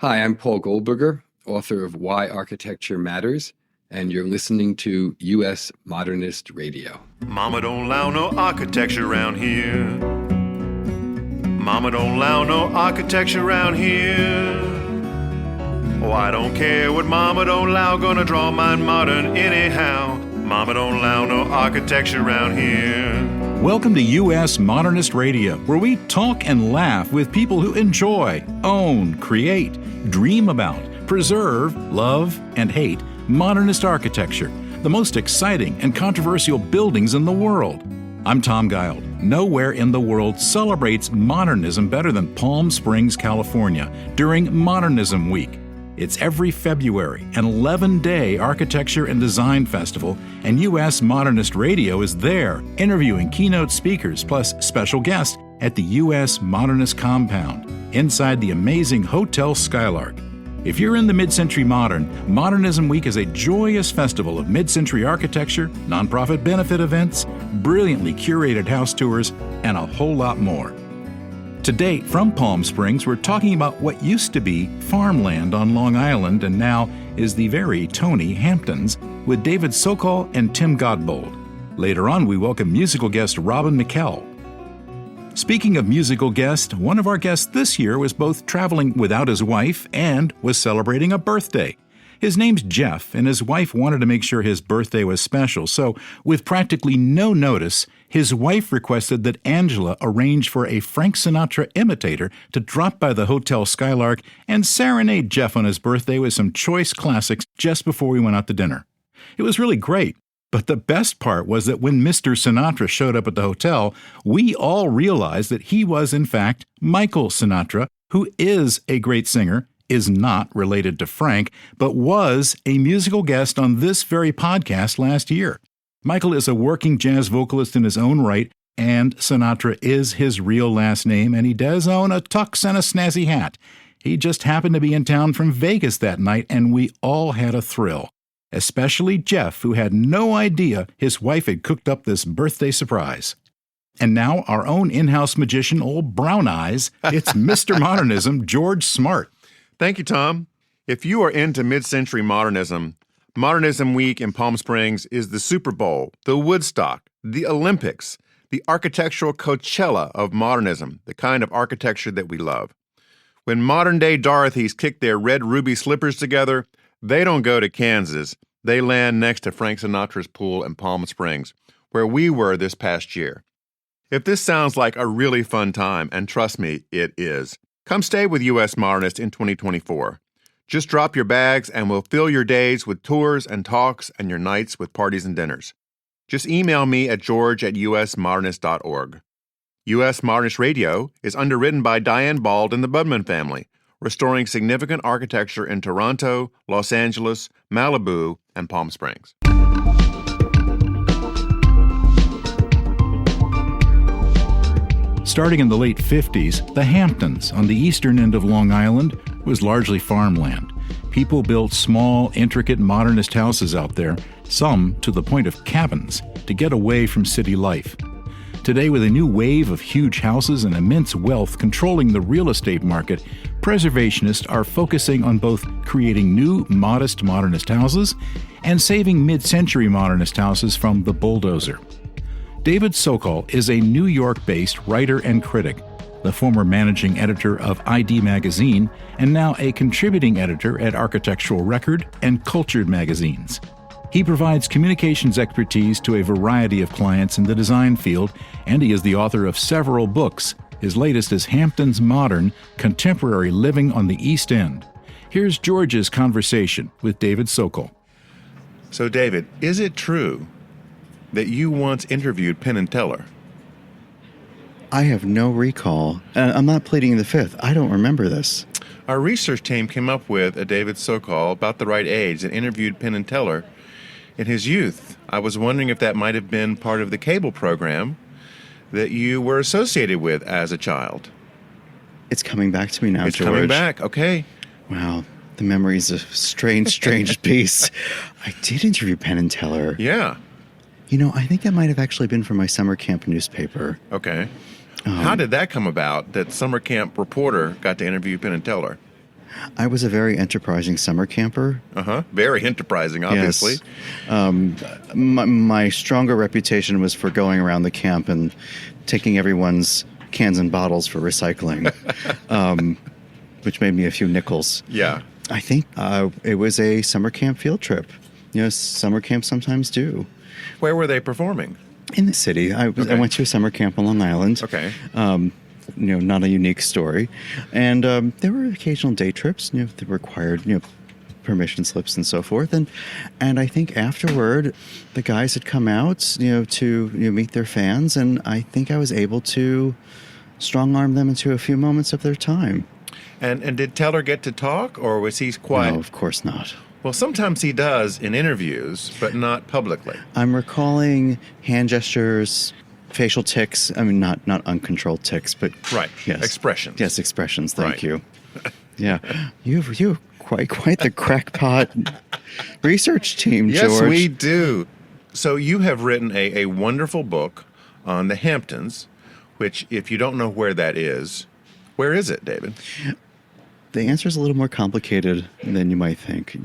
Hi, I'm Paul Goldberger, author of Why Architecture Matters, and you're listening to U.S. Modernist Radio. Mama don't allow no architecture around here. Mama don't allow no architecture around here. Oh, I don't care what Mama don't allow, gonna draw mine modern anyhow. Mama don't allow no architecture around here. Welcome to U.S. Modernist Radio, where we talk and laugh with people who enjoy, own, create, dream about, preserve, love, and hate modernist architecture, the most exciting and controversial buildings in the world. I'm Tim Godbold. Nowhere in the world celebrates modernism better than Palm Springs, California, during Modernism Week. It's every February, an 11-day architecture and design festival, and U.S. Modernist Radio is there, interviewing keynote speakers plus special guests at the U.S. Modernist compound, inside the amazing Hotel Skylark. If you're in the mid-century modern, Modernism Week is a joyous festival of mid-century architecture, nonprofit benefit events, brilliantly curated house tours, and a whole lot more. Today, from Palm Springs, we're talking about what used to be farmland on Long Island and now is the very Tony Hamptons with David Sokol and Tim Godbold. Later on, we welcome musical guest Robin McKelle. Speaking of musical guests, one of our guests this year was both traveling without his wife and was celebrating a birthday. His name's Jaffe, and his wife wanted to make sure his birthday was special, so with practically no notice, his wife requested that Angela arrange for a Frank Sinatra imitator to drop by the Hotel Skylark and serenade Jeff on his birthday with some choice classics just before we went out to dinner. It was really great, but the best part was that when Mr. Sinatra showed up at the hotel, we all realized that he was, in fact, Michael Sinatra, who is a great singer, is not related to Frank, but was a musical guest on this very podcast last year. Michael is a working jazz vocalist in his own right, and Sinatra is his real last name, and he does own a tux and a snazzy hat. He just happened to be in town from Vegas that night, and we all had a thrill, especially Jeff, who had no idea his wife had cooked up this birthday surprise. And now our own in-house magician, old Brown Eyes, it's Mr. Modernism, George Smart. Thank you, Tom. If you are into mid-century modernism, Modernism Week in Palm Springs is the Super Bowl, the Woodstock, the Olympics, the architectural Coachella of modernism, the kind of architecture that we love. When modern-day Dorothys kick their red ruby slippers together, they don't go to Kansas. They land next to Frank Sinatra's pool in Palm Springs, where we were this past year. If this sounds like a really fun time, and trust me, it is, come stay with U.S. Modernist in 2024. Just drop your bags and we'll fill your days with tours and talks and your nights with parties and dinners. Just email me at george@usmodernist.org. U.S. Modernist Radio is underwritten by Diane Bald and the Budman family, restoring significant architecture in Toronto, Los Angeles, Malibu, and Palm Springs. Starting in the late 50s, the Hamptons on the eastern end of Long Island was largely farmland. People built small, intricate modernist houses out there, some to the point of cabins, to get away from city life. Today, with a new wave of huge houses and immense wealth controlling the real estate market, preservationists are focusing on both creating new, modest modernist houses and saving mid-century modernist houses from the bulldozer. David Sokol is a New York-based writer and critic, the former managing editor of ID Magazine, and now a contributing editor at Architectural Record and Cultured magazines. He provides communications expertise to a variety of clients in the design field, and he is the author of several books. His latest is Hamptons Modern, Contemporary Living on the East End. Here's George's conversation with David Sokol. So, David, is it true that you once interviewed Penn and Teller? I have no recall. I'm not pleading the fifth. I don't remember this. Our research team came up with a David Sokol about the right age and interviewed Penn and Teller in his youth. I was wondering if that might have been part of the cable program that you were associated with as a child. It's coming back to me now, It's George. coming back, okay. Wow, the memory's a strange piece. I did interview Penn and Teller. Yeah. You know, I think that might have actually been for my summer camp newspaper. Okay. How did that come about, that summer camp reporter got to interview Penn and Teller? I was a very enterprising summer camper. Very enterprising, obviously. Yes. My stronger reputation was for going around the camp and taking everyone's cans and bottles for recycling, which made me a few nickels. Yeah. I think it was a summer camp field trip. Summer camps sometimes do. Where were they performing? In the city. I went to a summer camp on Long Island. Okay. Not a unique story. And there were occasional day trips, that required, permission slips and so forth. And I think afterward, the guys had come out, to meet their fans. And I think I was able to strong-arm them into a few moments of their time. And did Teller get to talk, or was he quiet? No, of course not. Well, sometimes he does in interviews, but not publicly. I'm recalling hand gestures, facial tics. I mean, not uncontrolled tics, but right. Yes. Expressions. Yes, expressions. Thank Right. you. Yeah, you quite the crackpot research team, Yes, George. we do. So you have written a wonderful book on the Hamptons, which, if you don't know where that is, where is it, David? The answer is a little more complicated than you might think.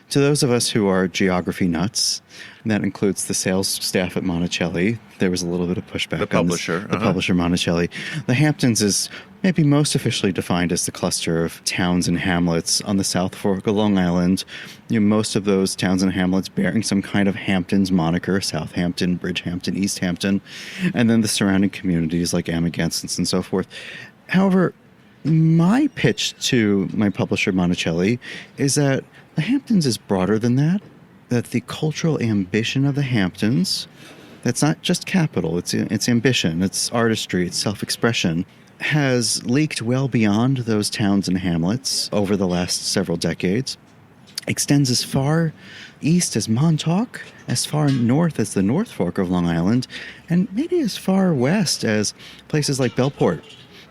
To those of us who are geography nuts, and that includes the sales staff at Monticelli, there was a little bit of pushback. The publisher. The publisher, Monticelli. The Hamptons is maybe most officially defined as the cluster of towns and hamlets on the South Fork of Long Island. Most of those towns and hamlets bearing some kind of Hamptons moniker, Southampton, Bridgehampton, East Hampton, and then the surrounding communities like Amagansett and so forth. However, my pitch to my publisher, Monticelli, is that the Hamptons is broader than that the cultural ambition of the Hamptons, that's not just capital, it's ambition, it's artistry, it's self-expression, has leaked well beyond those towns and hamlets over the last several decades, extends as far east as Montauk, as far north as the North Fork of Long Island, and maybe as far west as places like Bellport.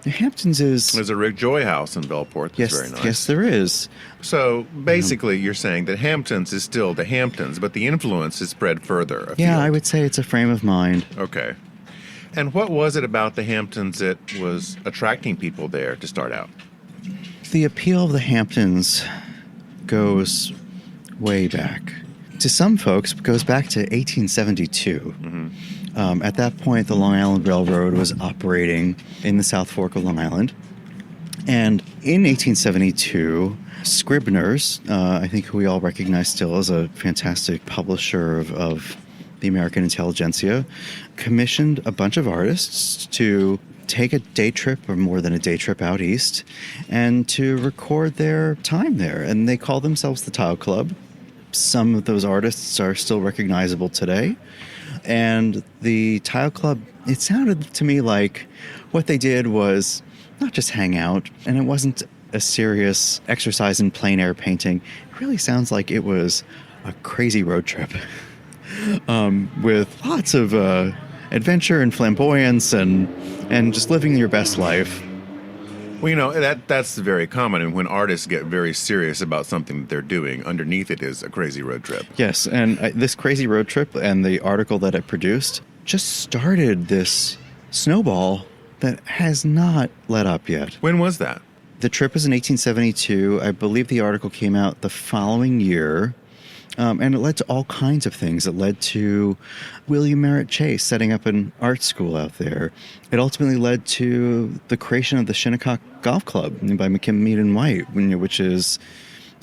The Hamptons is... There's a Rick Joy house in Bellport that's very nice. Yes, there is. So basically you're saying that Hamptons is still the Hamptons, but the influence is spread further afield. Yeah, I would say it's a frame of mind. Okay. And what was it about the Hamptons that was attracting people there to start out? The appeal of the Hamptons goes way back. To some folks, it goes back to 1872. Mm-hmm. At that point, the Long Island Railroad was operating in the South Fork of Long Island. And in 1872, Scribner's, I think who we all recognize still as a fantastic publisher of the American intelligentsia, commissioned a bunch of artists to take a day trip or more than a day trip out east and to record their time there. And they call themselves the Tile Club. Some of those artists are still recognizable today. And the Tile Club, it sounded to me like what they did was not just hang out, and it wasn't a serious exercise in plein air painting. It really sounds like it was a crazy road trip with lots of adventure and flamboyance and just living your best life. Well, that's very common. And when artists get very serious about something that they're doing, underneath it is a crazy road trip. Yes, and this crazy road trip and the article that I produced just started this snowball that has not let up yet. When was that? The trip was in 1872. I believe the article came out the following year. And it led to all kinds of things. It led to William Merritt Chase setting up an art school out there. It ultimately led to the creation of the Shinnecock Golf Club by McKim, and White, which is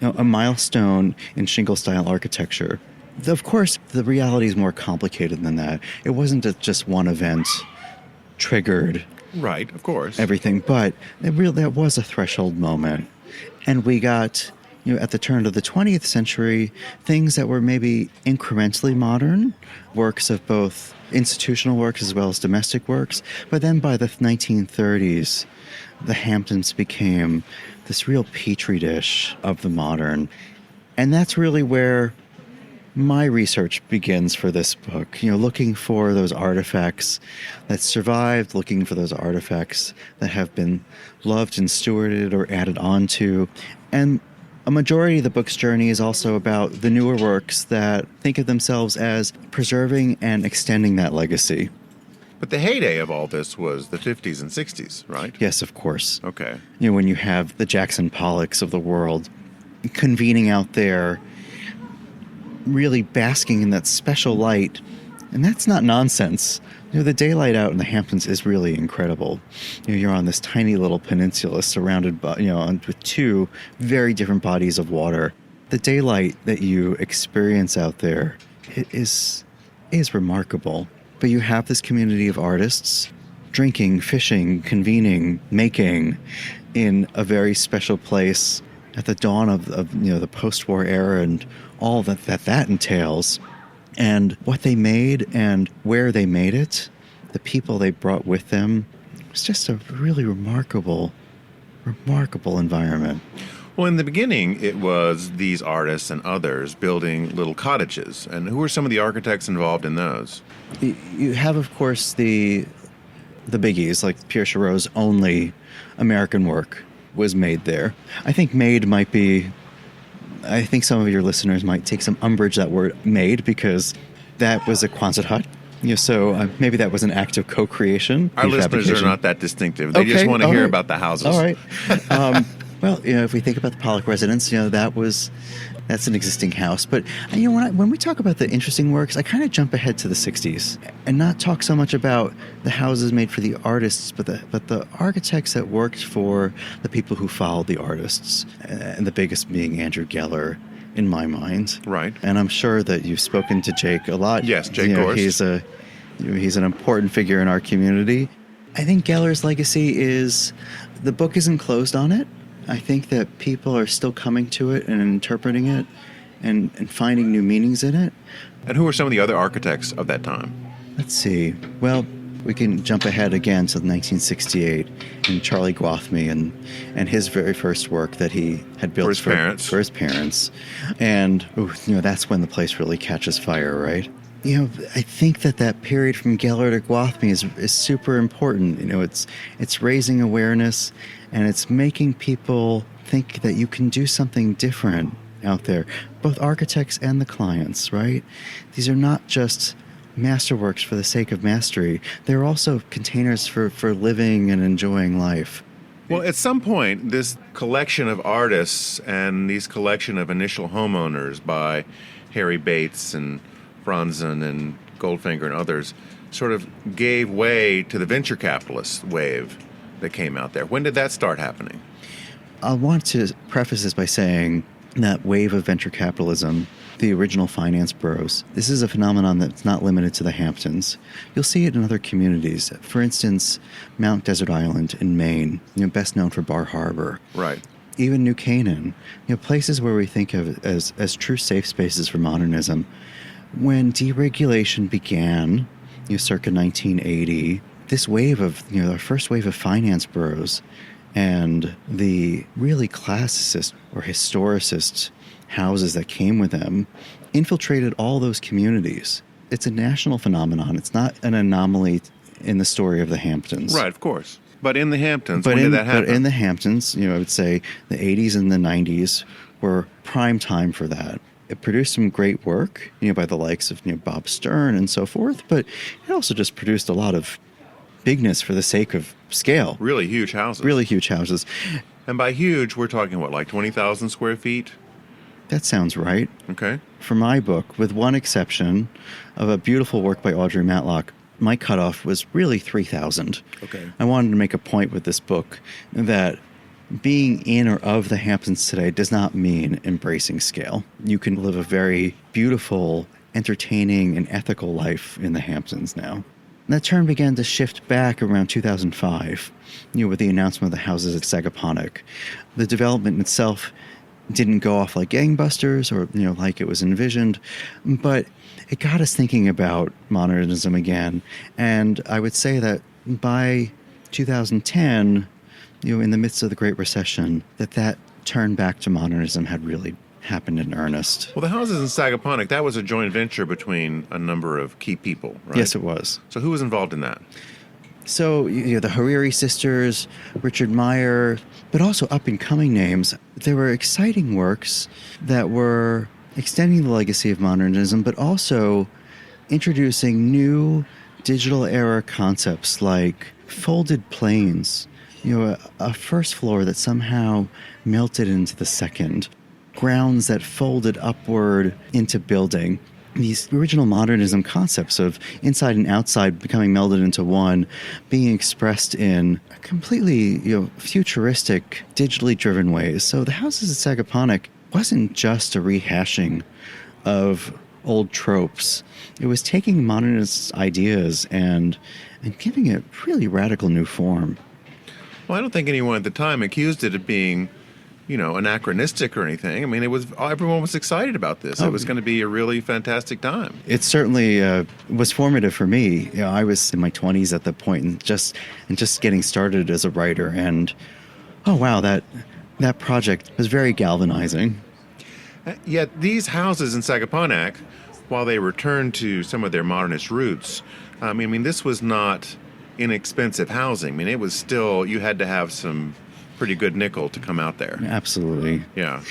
a milestone in shingle-style architecture. Of course, the reality is more complicated than that. It wasn't just one event triggered Right, of course. everything, but that was a threshold moment. And we got... at the turn of the 20th century, things that were maybe incrementally modern, works of both institutional works as well as domestic works. But then by the 1930s, the Hamptons became this real petri dish of the modern. And that's really where my research begins for this book, looking for those artifacts that survived, looking for those artifacts that have been loved and stewarded or added on to. And a majority of the book's journey is also about the newer works that think of themselves as preserving and extending that legacy. But the heyday of all this was the 50s and 60s, right? Yes, of course. Okay. When you have the Jackson Pollocks of the world convening out there, really basking in that special light, and that's not nonsense. The daylight out in the Hamptons is really incredible. You're on this tiny little peninsula surrounded by, with two very different bodies of water. The daylight that you experience out there is remarkable. But you have this community of artists drinking, fishing, convening, making in a very special place at the dawn of the post-war era and all that entails. And what they made and where they made it, the people they brought with them, was just a really remarkable environment. Well, in the beginning, it was these artists and others building little cottages. And who were some of the architects involved in those? You have, of course, the biggies, like Pierre Chareau's only American work was made there. I think I think some of your listeners might take some umbrage that word made, because that was a Quonset hut. So maybe that was an act of co-creation. Our listeners are not that distinctive. They just want to hear about the houses. All right. Well, if we think about the Pollock residence, that's an existing house. But when we talk about the interesting works, I kind of jump ahead to the 60s and not talk so much about the houses made for the artists, but the architects that worked for the people who followed the artists, and the biggest being Andrew Geller, in my mind. Right. And I'm sure that you've spoken to Jake a lot. Yes, Jake Gorst. He's an important figure in our community. I think Geller's legacy is, the book isn't closed on it. I think that people are still coming to it and interpreting it and finding new meanings in it. And who were some of the other architects of that time? Let's see. Well, we can jump ahead again to 1968 and Charlie Gwathmey and his very first work that he had built for his parents. And that's when the place really catches fire, right? I think that period from Geller to Gwathmey is super important. It's raising awareness, and it's making people think that you can do something different out there, both architects and the clients, right? These are not just masterworks for the sake of mastery. They're also containers for living and enjoying life. Well, at some point, this collection of artists and these collection of initial homeowners by Harry Bates and Franzen and Goldfinger and others sort of gave way to the venture capitalist wave that came out there. When did that start happening? I want to preface this by saying that wave of venture capitalism, the original finance bros, this is a phenomenon that's not limited to the Hamptons. You'll see it in other communities. For instance, Mount Desert Island in Maine, best known for Bar Harbor. Right. Even New Canaan, places where we think of as true safe spaces for modernism. When deregulation began, circa 1980, this wave of, our first wave of finance bros and the really classicist or historicist houses that came with them infiltrated all those communities. It's a national phenomenon. It's not an anomaly in the story of the Hamptons. Right, of course. But in the Hamptons, when did that happen? But in the Hamptons, I would say the 80s and the 90s were prime time for that. It produced some great work, by the likes of Bob Stern and so forth, but it also just produced a lot of bigness for the sake of scale. Really huge houses. Really huge houses. And by huge, we're talking what, like 20,000 square feet? That sounds right. Okay. For my book, with one exception of a beautiful work by Audrey Matlock, my cutoff was really 3,000. Okay. I wanted to make a point with this book that being in or of the Hamptons today does not mean embracing scale. You can live a very beautiful, entertaining, and ethical life in the Hamptons now. And that term began to shift back around 2005, with the announcement of the houses at Sagaponack. The development itself didn't go off like gangbusters or, like it was envisioned, but it got us thinking about modernism again. And I would say that by 2010, in the midst of the Great Recession, that turn back to modernism had really happened in earnest. Well, the houses in Sagaponack, that was a joint venture between a number of key people, right? Yes, it was. So who was involved in that? So, the Hariri sisters, Richard Meyer, but also up-and-coming names. There were exciting works that were extending the legacy of modernism, but also introducing new digital era concepts like folded planes, a first floor that somehow melted into the second, grounds that folded upward into building. These original modernism concepts of inside and outside becoming melded into one, being expressed in completely futuristic, digitally driven ways. So the houses at Sagaponack wasn't just a rehashing of old tropes. It was taking modernist ideas and giving it really radical new form. Well, I don't think anyone at the time accused it of being, anachronistic or anything. I mean, everyone was excited about this. It was going to be a really fantastic time. It certainly was formative for me. I was in my 20s at the point and just getting started as a writer. And oh wow, that project was very galvanizing. Yet these houses in Sagaponack, while they returned to some of their modernist roots, this was not inexpensive housing. I mean, it was still, you had to have some pretty good nickel to come out there. Absolutely. Yeah.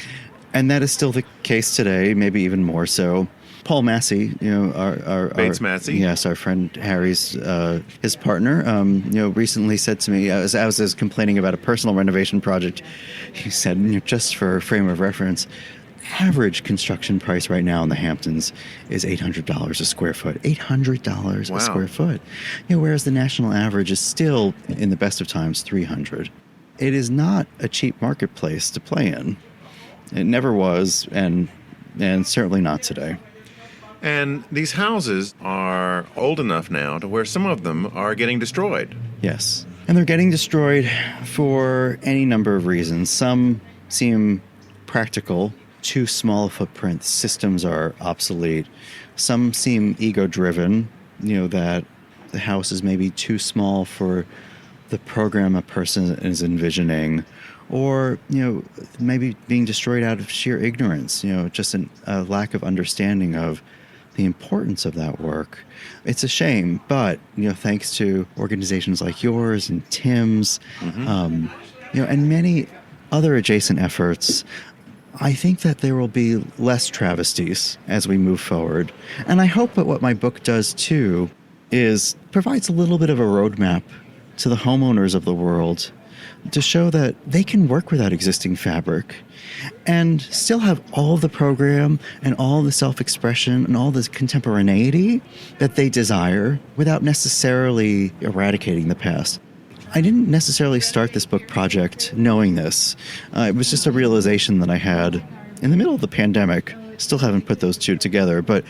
And that is still the case today, maybe even more so. Paul Massey, our Bates Massey. Yes, our friend Harry's, his partner, recently said to me, as I was complaining about a personal renovation project, he said, just for a frame of reference, average construction price right now in the Hamptons is $800 a square foot. $800 a square foot. Whereas the national average is still, in the best of times, $300. It is not a cheap marketplace to play in. It never was, and certainly not today. And these houses are old enough now to where some of them are getting destroyed. Yes. And they're getting destroyed for any number of reasons. Some seem practical. Too small a footprint. Systems are obsolete. Some seem ego-driven, that the house is maybe too small for the program a person is envisioning, or, maybe being destroyed out of sheer ignorance, just a lack of understanding of the importance of that work. It's a shame, but, thanks to organizations like yours and Tim's, and many other adjacent efforts, I think that there will be less travesties as we move forward. And I hope that what my book does, too, is provides a little bit of a roadmap to the homeowners of the world to show that they can work without existing fabric and still have all the program and all the self-expression and all the contemporaneity that they desire without necessarily eradicating the past. I didn't necessarily start this book project knowing this. It was just a realization that I had in the middle of the pandemic. Still haven't put those two together, but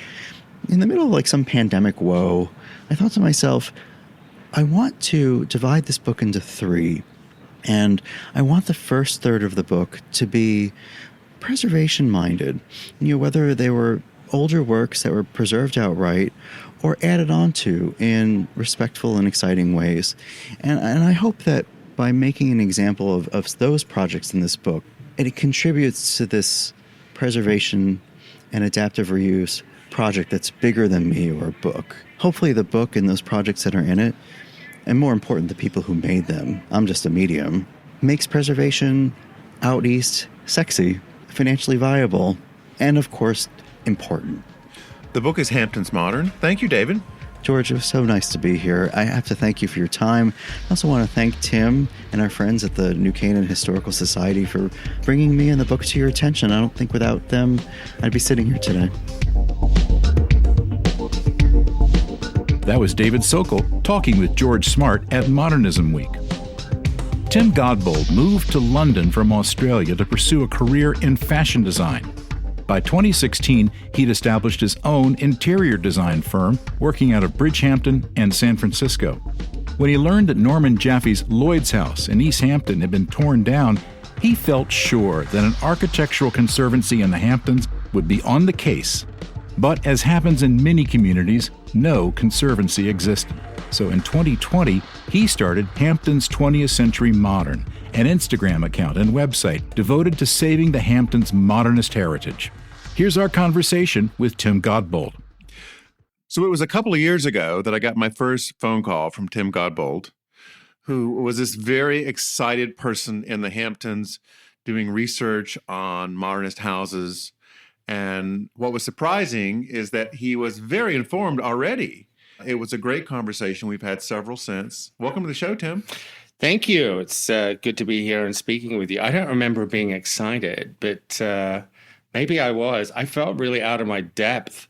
in the middle of some pandemic woe, I thought to myself, I want to divide this book into three. And I want the first third of the book to be preservation-minded. Whether they were older works that were preserved outright or added on to in respectful and exciting ways. And I hope that by making an example of those projects in this book, it contributes to this preservation and adaptive reuse project that's bigger than me or a book. Hopefully the book and those projects that are in it, and more important, the people who made them, I'm just a medium, makes preservation out east sexy, financially viable, and of course, important. The book is Hamptons Modern. Thank you, David. George, it was so nice to be here. I have to thank you for your time. I also want to thank Tim and our friends at the New Canaan Historical Society for bringing me and the book to your attention. I don't think without them, I'd be sitting here today. That was David Sokol talking with George Smart at Modernism Week. Tim Godbold moved to London from Australia to pursue a career in fashion design. By 2016, he'd established his own interior design firm, working out of Bridgehampton and San Francisco. When he learned that Norman Jaffe's Lloyds house in East Hampton had been torn down, he felt sure that an architectural conservancy in the Hamptons would be on the case. But as happens in many communities, no conservancy existed. So in 2020, he started Hamptons 20th Century Modern, an Instagram account and website devoted to saving the Hamptons Modernist heritage. Here's our conversation with Tim Godbold. So it was a couple of years ago that I got my first phone call from Tim Godbold, who was this very excited person in the Hamptons doing research on modernist houses. And what was surprising is that he was very informed already. It was a great conversation. We've had several since. Welcome to the show, Tim. Thank you. It's good to be here and speaking with you. I don't remember being excited, but maybe I was. I felt really out of my depth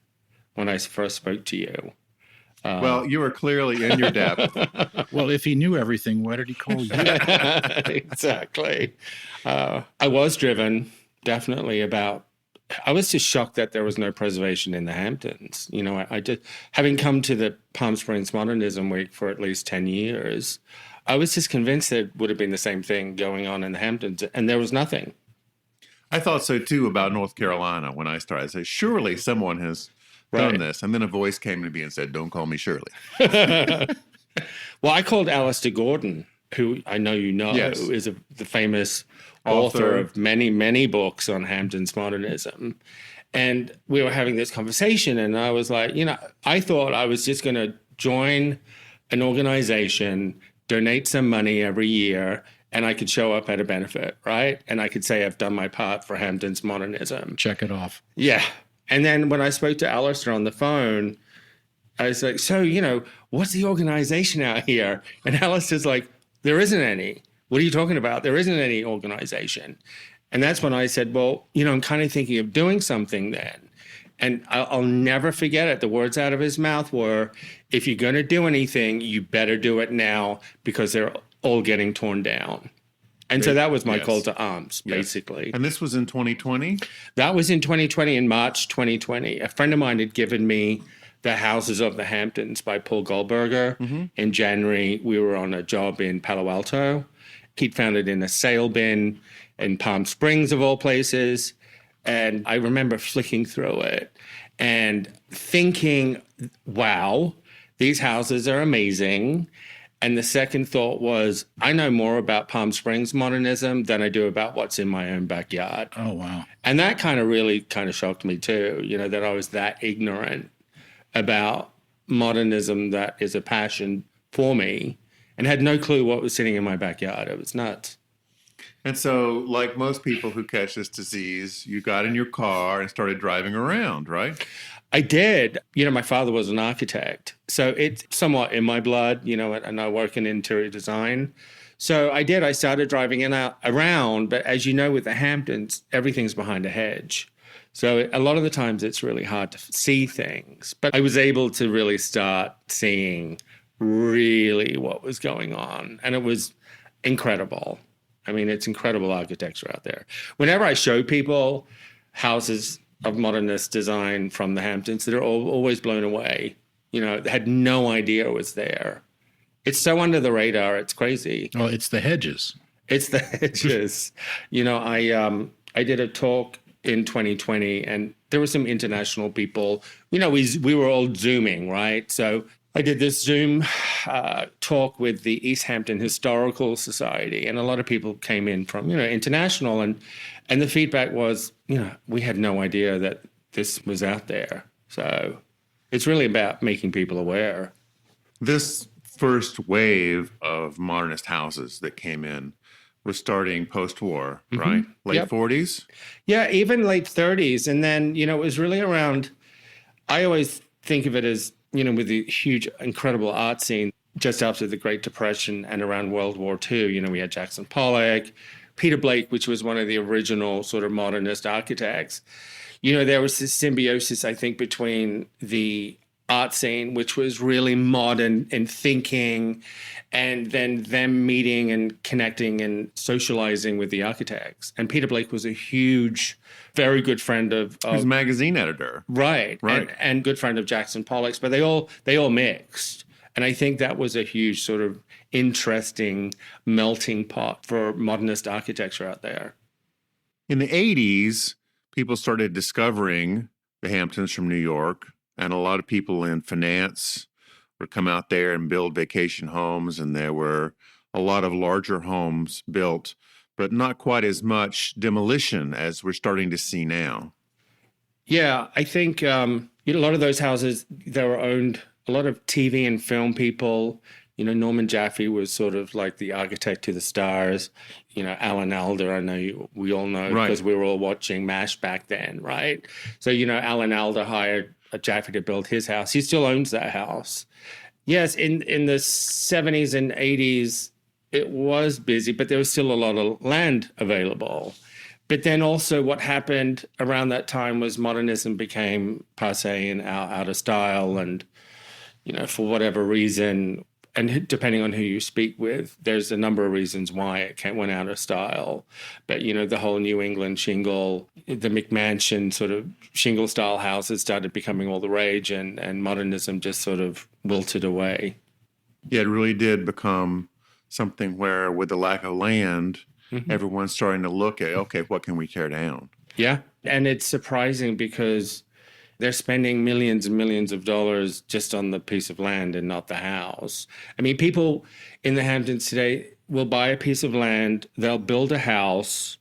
when I first spoke to you. Well, you were clearly in your depth. Well, if he knew everything, why did he call you? Exactly. I was driven, definitely, about. I was just shocked that there was no preservation in the Hamptons. You know, I just, having come to the Palm Springs Modernism Week for at least 10 years, I was just convinced that it would have been the same thing going on in the Hamptons, and there was nothing. I thought so, too, about North Carolina when I started. I said, surely someone has done this. And then a voice came to me and said, don't call me Shirley. Well, I called Alistair Gordon, who I know you know, who is the famous author of many, many books on Hamptons Modernism. And we were having this conversation, and I was like, you know, I thought I was just going to join an organization, donate some money every year, and I could show up at a benefit, right? And I could say I've done my part for Hamptons Modernism. Check it off. Yeah. And then when I spoke to Alistair on the phone, I was like, so, you know, what's the organization out here? And Alistair's like, there isn't any. What are you talking about? There isn't any organization. And that's when I said, well, you know, I'm kind of thinking of doing something then. And I'll never forget it. The words out of his mouth were, if you're going to do anything, you better do it now because they're all getting torn down. And so that was my call to arms, basically. And this was in 2020? That was in 2020, in March 2020. A friend of mine had given me The Houses of the Hamptons by Paul Goldberger. Mm-hmm. In January, we were on a job in Palo Alto. He'd found it in a sale bin in Palm Springs, of all places. And I remember flicking through it and thinking, wow, these houses are amazing. And the second thought was, I know more about Palm Springs modernism than I do about what's in my own backyard. Oh, wow. And that really shocked me too, you know, that I was that ignorant about modernism that is a passion for me and had no clue what was sitting in my backyard. It was nuts. And so, like most people who catch this disease, you got in your car and started driving around, right? I did. You know, my father was an architect, so it's somewhat in my blood, you know, and I work in interior design. So I did. I started driving around, but as you know, with the Hamptons, everything's behind a hedge. So a lot of the times it's really hard to see things. But I was able to really start seeing really what was going on, and it was incredible. I mean, it's incredible architecture out there. Whenever I show people houses of modernist design from the Hamptons, they're always blown away. You know, they had no idea it was there. It's so under the radar. It's crazy. Well, it's the hedges. It's the hedges. You know, I did a talk in 2020, and there were some international people. You know, we were all Zooming, right? So I did this Zoom talk with the East Hampton Historical Society, and a lot of people came in from, you know, international, and the feedback was, you know, we had no idea that this was out there. So it's really about making people aware. This first wave of modernist houses that came in was starting post-war, right? Late 40s? Yeah, even late 30s. And then, you know, it was really around, I always think of it as, you know, with the huge, incredible art scene just after the Great Depression and around World War II. You know, we had Jackson Pollock, Peter Blake, which was one of the original sort of modernist architects. You know, there was this symbiosis, I think, between the art scene, which was really modern in thinking, and then them meeting and connecting and socializing with the architects. And Peter Blake was a huge, very good friend of he was a magazine editor. Right. And good friend of Jackson Pollock's, but they all mixed. And I think that was a huge sort of interesting melting pot for modernist architecture out there. In the 80s, people started discovering the Hamptons from New York, and a lot of people in finance would come out there and build vacation homes, and there were a lot of larger homes built, but not quite as much demolition as we're starting to see now. Yeah, I think a lot of those houses, they were owned, a lot of TV and film people. You know, Norman Jaffe was sort of like the architect to the stars. You know, Alan Alda, I know we all know because we were all watching MASH back then, right? So, you know, Alan Alda hired Jaffe to build his house. He still owns that house. Yes, in the 70s and 80s, it was busy, but there was still a lot of land available. But then also what happened around that time was modernism became passé and out of style. And, for whatever reason, and depending on who you speak with, there's a number of reasons why it went out of style. But, the whole New England shingle, the McMansion sort of shingle style houses started becoming all the rage, and modernism just sort of wilted away. Yeah, it really did become something where with the lack of land, everyone's starting to look at, okay, what can we tear down? Yeah. And it's surprising because they're spending millions and millions of dollars just on the piece of land and not the house. I mean, people in the Hamptons today will buy a piece of land, they'll build a house,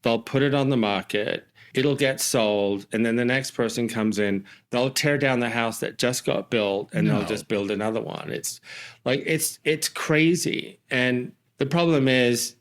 they'll put it on the market, it'll get sold, and then the next person comes in, they'll tear down the house that just got built, and they'll just build another one. It's like, it's crazy. And the problem is,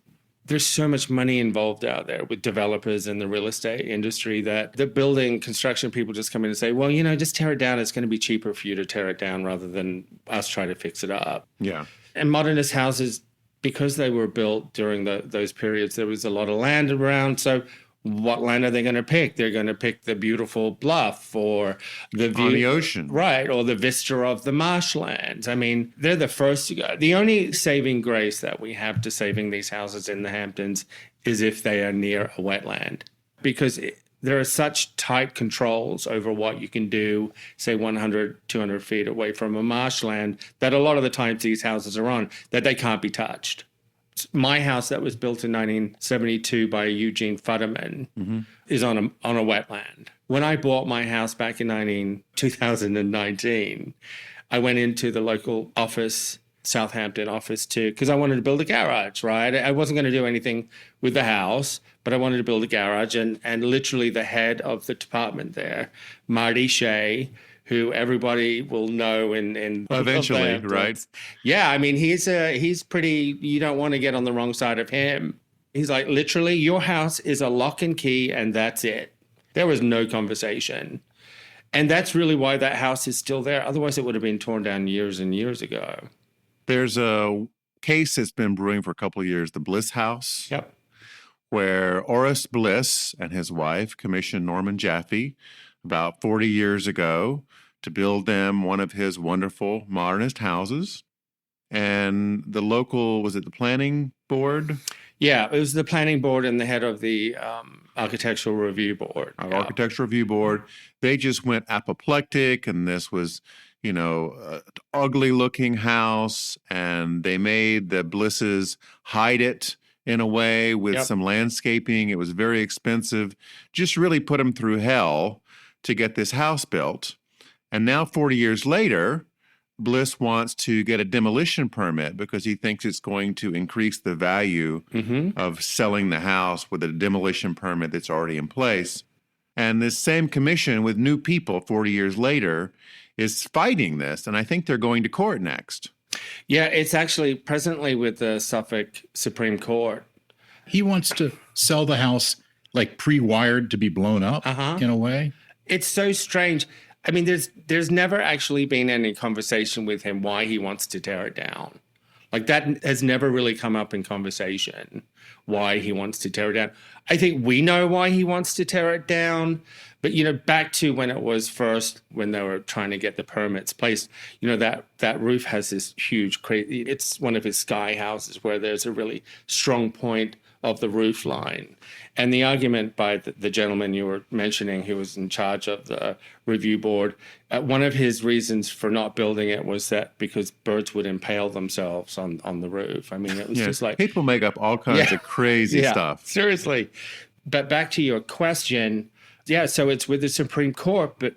there's so much money involved out there with developers and the real estate industry that the building construction people just come in and say, well, just tear it down. It's going to be cheaper for you to tear it down rather than us try to fix it up. Yeah. And modernist houses, because they were built during those periods, there was a lot of land around. So what land are they going to pick? They're going to pick the beautiful bluff or the view on the ocean. Right, or the vista of the marshlands. I mean, they're the first to go. The only saving grace that we have to saving these houses in the Hamptons is if they are near a wetland. Because there are such tight controls over what you can do, say 100, 200 feet away from a marshland, that a lot of the times these houses are on, that they can't be touched. My house that was built in 1972 by Eugene Futterman is on a wetland. When I bought my house back in 2019, I went into the local office, Southampton office because I wanted to build a garage, right? I wasn't going to do anything with the house, but I wanted to build a garage. And literally the head of the department there, Marty Shea, who everybody will know in eventually, right? Yeah, I mean, he's pretty, you don't want to get on the wrong side of him. He's like, literally, your house is a lock and key, and that's it. There was no conversation. And that's really why that house is still there. Otherwise, it would have been torn down years and years ago. There's a case that's been brewing for a couple of years, the Bliss House. Yep. Where Horace Bliss and his wife commissioned Norman Jaffe about 40 years ago to build them one of his wonderful modernist houses. And the local, was it the planning board? Yeah, it was the planning board and the head of the architectural review board. Architectural review board. They just went apoplectic, and this was, an ugly looking house, and they made the Blisses hide it in a way with some landscaping. It was very expensive, just really put them through hell to get this house built. And now 40 years later, Bliss wants to get a demolition permit because he thinks it's going to increase the value of selling the house with a demolition permit that's already in place. And this same commission with new people 40 years later is fighting this, and I think they're going to court next. Yeah, it's actually presently with the Suffolk Supreme Court. He wants to sell the house like pre-wired to be blown up in a way. It's so strange. I mean, there's never actually been any conversation with him why he wants to tear it down. Like that has never really come up in conversation, why he wants to tear it down. I think we know why he wants to tear it down, but, back to when it was first, when they were trying to get the permits placed, that roof has this huge, it's one of his sky houses where there's a really strong point of the roof line. And the argument by the gentleman you were mentioning who was in charge of the review board, one of his reasons for not building it was that because birds would impale themselves on the roof. I mean, it was just like... People make up all kinds of crazy stuff. Seriously. But back to your question, so it's with the Supreme Court, but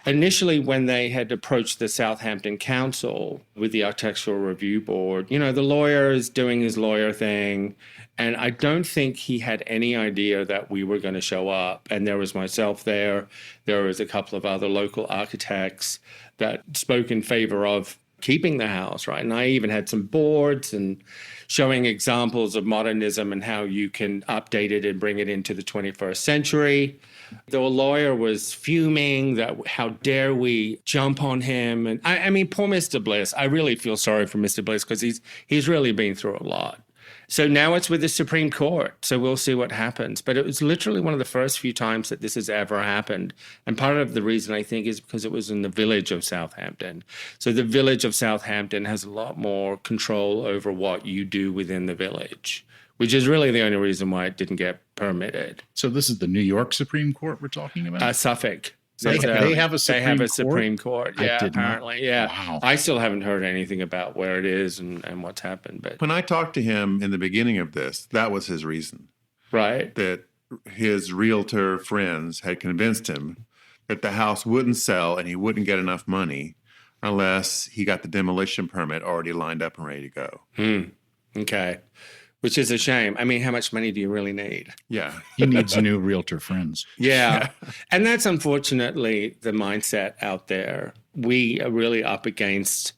initially when they had approached the Southampton Council with the Architectural Review Board, the lawyer is doing his lawyer thing, and I don't think he had any idea that we were going to show up. And there was myself there. There was a couple of other local architects that spoke in favor of keeping the house, right? And I even had some boards and showing examples of modernism and how you can update it and bring it into the 21st century. The lawyer was fuming that how dare we jump on him. And I mean, poor Mr. Bliss. I really feel sorry for Mr. Bliss because he's really been through a lot. So now it's with the Supreme Court. So we'll see what happens. But it was literally one of the first few times that this has ever happened. And part of the reason, I think, is because it was in the village of Southampton. So the village of Southampton has a lot more control over what you do within the village, which is really the only reason why it didn't get permitted. So this is the New York Supreme Court we're talking about? Suffolk. They have a Supreme Court. Yeah, apparently. Yeah. Wow. I still haven't heard anything about where it is and what's happened. But When I talked to him in the beginning of this, that was his reason. right. That his realtor friends had convinced him that the house wouldn't sell and he wouldn't get enough money unless he got the demolition permit already lined up and ready to go. Okay. Which is a shame. I mean, how much money do you really need? Yeah. He needs new realtor friends. Yeah. And that's unfortunately the mindset out there. We are really up against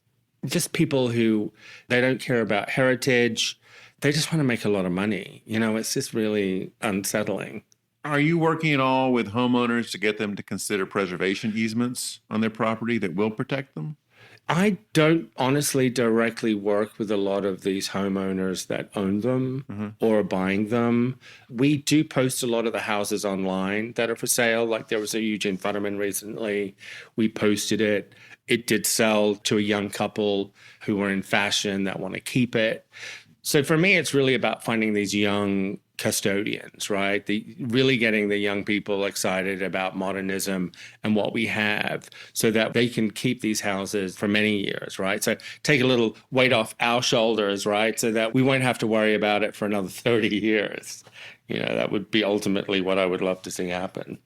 just people who they don't care about heritage. They just want to make a lot of money. You know, it's just really unsettling. Are you working at all with homeowners to get them to consider preservation easements on their property that will protect them? I don't honestly directly work with a lot of these homeowners that own them or are buying them. We do post a lot of the houses online that are for sale. Like there was a Eugene Futterman recently. We posted it. It did sell to a young couple who were in fashion that want to keep it. So for me, it's really about finding these young custodians, right? Really getting the young people excited about modernism and what we have so that they can keep these houses for many years, right? So take a little weight off our shoulders, right? So that we won't have to worry about it for another 30 years. You know, that would be ultimately what I would love to see happen.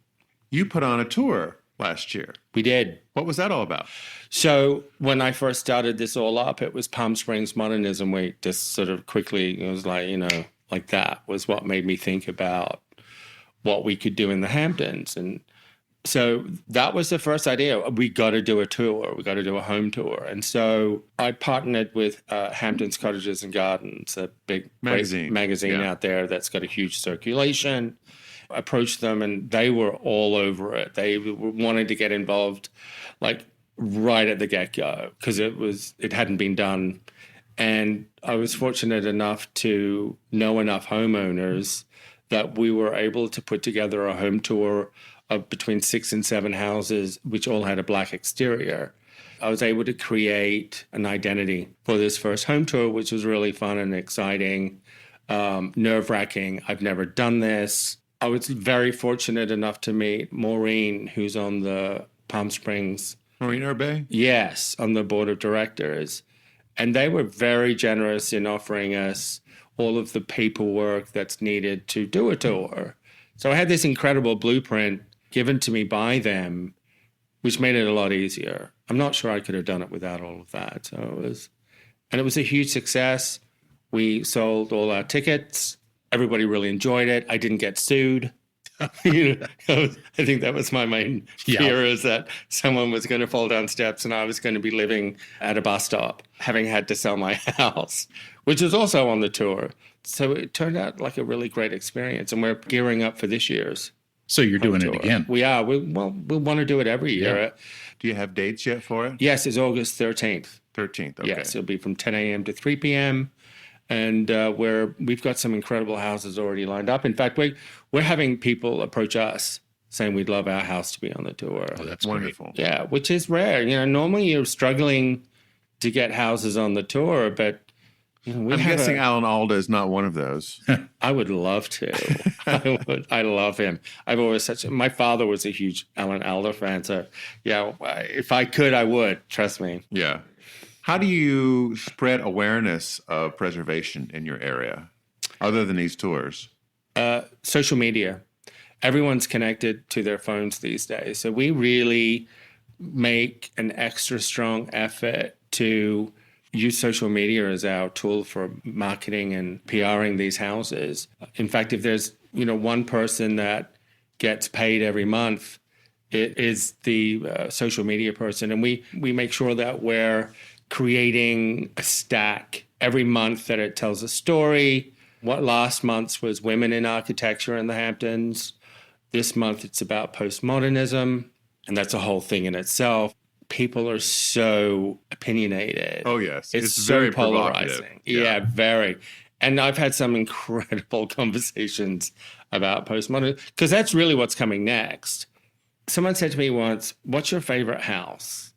You put on a tour last year. We did. What was that all about? So when I first started this all up, it was Palm Springs Modernism Week. Just sort of quickly, it was like, you know, like that was what made me think about what we could do in the Hamptons. And so that was the first idea. We got to do a tour. We got to do a home tour. And so I partnered with Hamptons Cottages and Gardens, a big magazine out there that's got a huge circulation. I approached them and they were all over it. They wanted to get involved like right at the get-go because it hadn't been done. And I was fortunate enough to know enough homeowners that we were able to put together a home tour of between 6 and 7 houses, which all had a black exterior. I was able to create an identity for this first home tour, which was really fun and exciting, nerve-wracking. I've never done this. I was very fortunate enough to meet Maureen, who's on the Palm Springs. Maureen Urbay? Yes, on the board of directors. And they were very generous in offering us all of the paperwork that's needed to do a tour. So I had this incredible blueprint given to me by them, which made it a lot easier. I'm not sure I could have done it without all of that. So it was a huge success. We sold all our tickets. Everybody really enjoyed it. I didn't get sued. I think that was my main fear, is that someone was going to fall down steps and I was going to be living at a bus stop, having had to sell my house, which was also on the tour. So it turned out like a really great experience, and we're gearing up for this year's. So you're doing it again? We are. We want to do it every year. Yeah. Do you have dates yet for it? Yes, it's August 13th. 13th, okay. Yes, it'll be from 10 a.m. to 3 p.m. And we've got some incredible houses already lined up. In fact, we're having people approach us saying we'd love our house to be on the tour. Oh, that's wonderful. Great. Yeah, which is rare. You know, normally you're struggling to get houses on the tour, but you know, I'm guessing Alan Alda is not one of those. I would love to. I love him. I've always my father was a huge Alan Alda fan, so yeah, if I could, I would. Trust me. Yeah. How do you spread awareness of preservation in your area, other than these tours? Social media. Everyone's connected to their phones these days. So we really make an extra strong effort to use social media as our tool for marketing and PRing these houses. In fact, if there's one person that gets paid every month, it is the social media person. And we make sure that we're creating a stack every month that it tells a story. What last month's was women in architecture in the Hamptons. This month it's about postmodernism, and that's a whole thing in itself. People are so opinionated. Oh, yes. It's so very polarizing. Yeah, very. And I've had some incredible conversations about postmodernism, because that's really what's coming next. Someone said to me once, "What's your favorite house?"